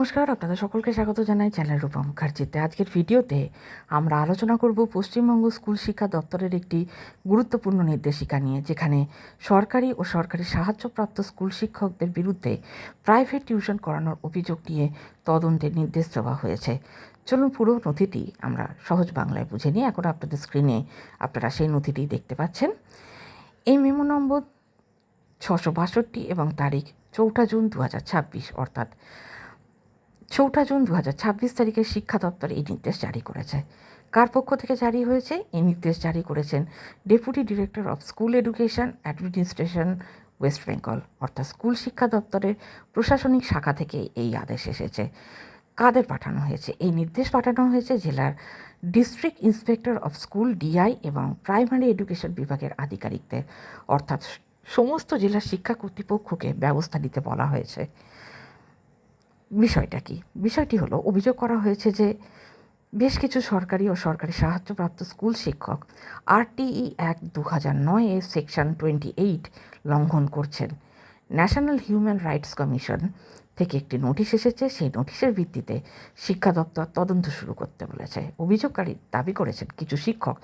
নমস্কার, আপনাদের সকলকে স্বাগত জানাই চ্যানেল রূপম মুখার্জিতে। আজকের ভিডিওতে আমরা আলোচনা করব পশ্চিমবঙ্গ স্কুল শিক্ষা দপ্তরের একটি গুরুত্বপূর্ণ নির্দেশিকা নিয়ে, যেখানে সরকারি ও সরকারি সাহায্যপ্রাপ্ত স্কুল শিক্ষকদের বিরুদ্ধে প্রাইভেট টিউশন করানোর অভিযোগ নিয়ে তদন্তের নির্দেশ দেওয়া হয়েছে। চলুন পুরো নথিটি আমরা সহজ বাংলায় বুঝে নিই। এখন আপনাদের স্ক্রিনে আপনারা সেই নথিটি দেখতে পাচ্ছেন। এই মেমো নম্বর 662 এবং তারিখ 4 জুন 2026, অর্থাৎ 4 জুন 2026 তারিখে শিক্ষা দপ্তর এই নির্দেশ জারি করেছে। কার পক্ষ থেকে জারি হয়েছে? এই নির্দেশ জারি করেছেন deputy director of school education administration West Bengal, অর্থাৎ স্কুল শিক্ষা দপ্তরের প্রশাসনিক শাখা থেকে এই আদেশ এসেছে। কাদের পাঠানো হয়েছে? এই নির্দেশ পাঠানো হয়েছে জেলার district inspector of school DI এবং প্রাইমারি এডুকেশন বিভাগের আধিকারিকদের, অর্থাৎ সমস্ত জেলার শিক্ষা কর্তৃপক্ষকে ব্যবস্থা নিতে বলা হয়েছে। বিষয়টা কি? বিষয়টি হলো, অভিযোগ করা হয়েছে যে বেশ কিছু সরকারি ও সরকারি সাহায্যপ্রাপ্ত স্কুল শিক্ষক আরটিই অ্যাক্ট 2009 এর সেকশন 28 লঙ্ঘন করছেন। ন্যাশনাল হিউম্যান রাইটস কমিশন থেকে একটি নোটিশ এসেছে। সেই নোটিশের ভিত্তিতে শিক্ষা দপ্তর তদন্ত শুরু করতে বলেছে। অভিযোগকারী দাবি করেছেন কিছু শিক্ষক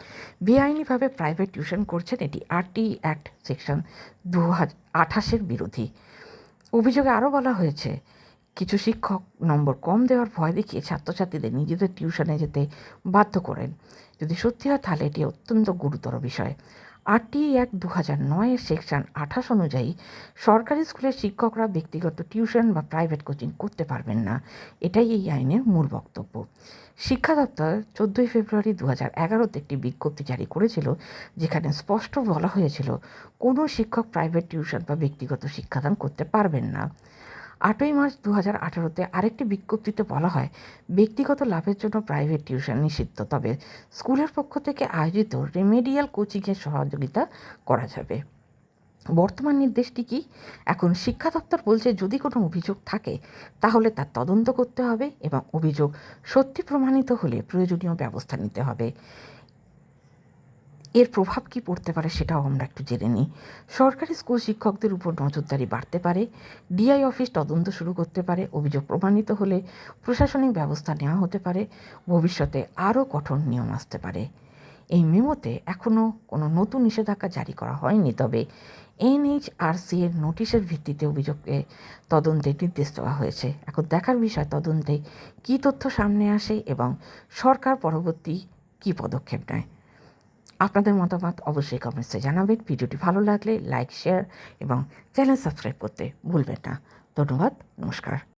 বেআইনিভাবে প্রাইভেট টিউশন করছেন। এটি আরটিই অ্যাক্ট সেকশন 2028 বিরোধী। অভিযোগে আরও বলা হয়েছে, কিছু শিক্ষক নম্বর কম দেওয়ার ভয় দেখিয়ে ছাত্রছাত্রীদের নিজেদের টিউশনে যেতে বাধ্য করেন। যদি সত্যি হয় তাহলে এটি অত্যন্ত গুরুতর বিষয়। আরটিই অ্যাক্ট 2009 এর সেকশন 28 অনুযায়ী সরকারি স্কুলের শিক্ষকরা ব্যক্তিগত টিউশন বা প্রাইভেট কোচিং করতে পারবেন না। এটাই এই আইনের মূল বক্তব্য। শিক্ষা দপ্তর 14 ফেব্রুয়ারি 2011-তে একটি বিজ্ঞপ্তি জারি করেছিল, যেখানে স্পষ্ট বলা হয়েছিল কোনো শিক্ষক প্রাইভেট টিউশন বা ব্যক্তিগত শিক্ষাদান করতে পারবেন না। 8ই মার্চ 2018-তে আরেকটি বিজ্ঞপ্তিতে বলা হয় ব্যক্তিগত লাভের জন্য প্রাইভেট টিউশন নিষিদ্ধ, তবে স্কুলের পক্ষ থেকে আয়োজিত রেমেডিয়াল কোচিংয়ের সহযোগিতা করা যাবে। বর্তমান নির্দেশটি কি? এখন শিক্ষা দপ্তর বলছে যদি কোনো অভিযোগ থাকে তাহলে তার তদন্ত করতে হবে এবং অভিযোগ সত্যি প্রমাণিত হলে প্রয়োজনীয় ব্যবস্থা নিতে হবে। এর প্রভাব কী পড়তে পারে সেটাও আমরা একটু জেনে নিই। সরকারি স্কুল শিক্ষকদের উপর নজরদারি বাড়তে পারে। ডিআই অফিস তদন্ত শুরু করতে পারে। অভিযোগ প্রমাণিত হলে প্রশাসনিক ব্যবস্থা নেওয়া হতে পারে। ভবিষ্যতে আরও কঠোর নিয়ম আসতে পারে। এই মেমোতে এখনও কোনো নতুন নিষেধাজ্ঞা জারি করা হয়নি, তবে এনএইচআরসি এর নোটিশের ভিত্তিতে অভিযোগে তদন্তের নির্দেশ দেওয়া হয়েছে। এখন দেখার বিষয় তদন্তে কী তথ্য সামনে আসে এবং সরকার পরবর্তী কী পদক্ষেপ নেয়। আপনাদের মতামত অবশ্যই কমেন্টসে জানাবেন। ভিডিওটি ভালো লাগলে লাইক, শেয়ার এবং চ্যানেল সাবস্ক্রাইব করতে ভুলবেন না। ধন্যবাদ। নমস্কার।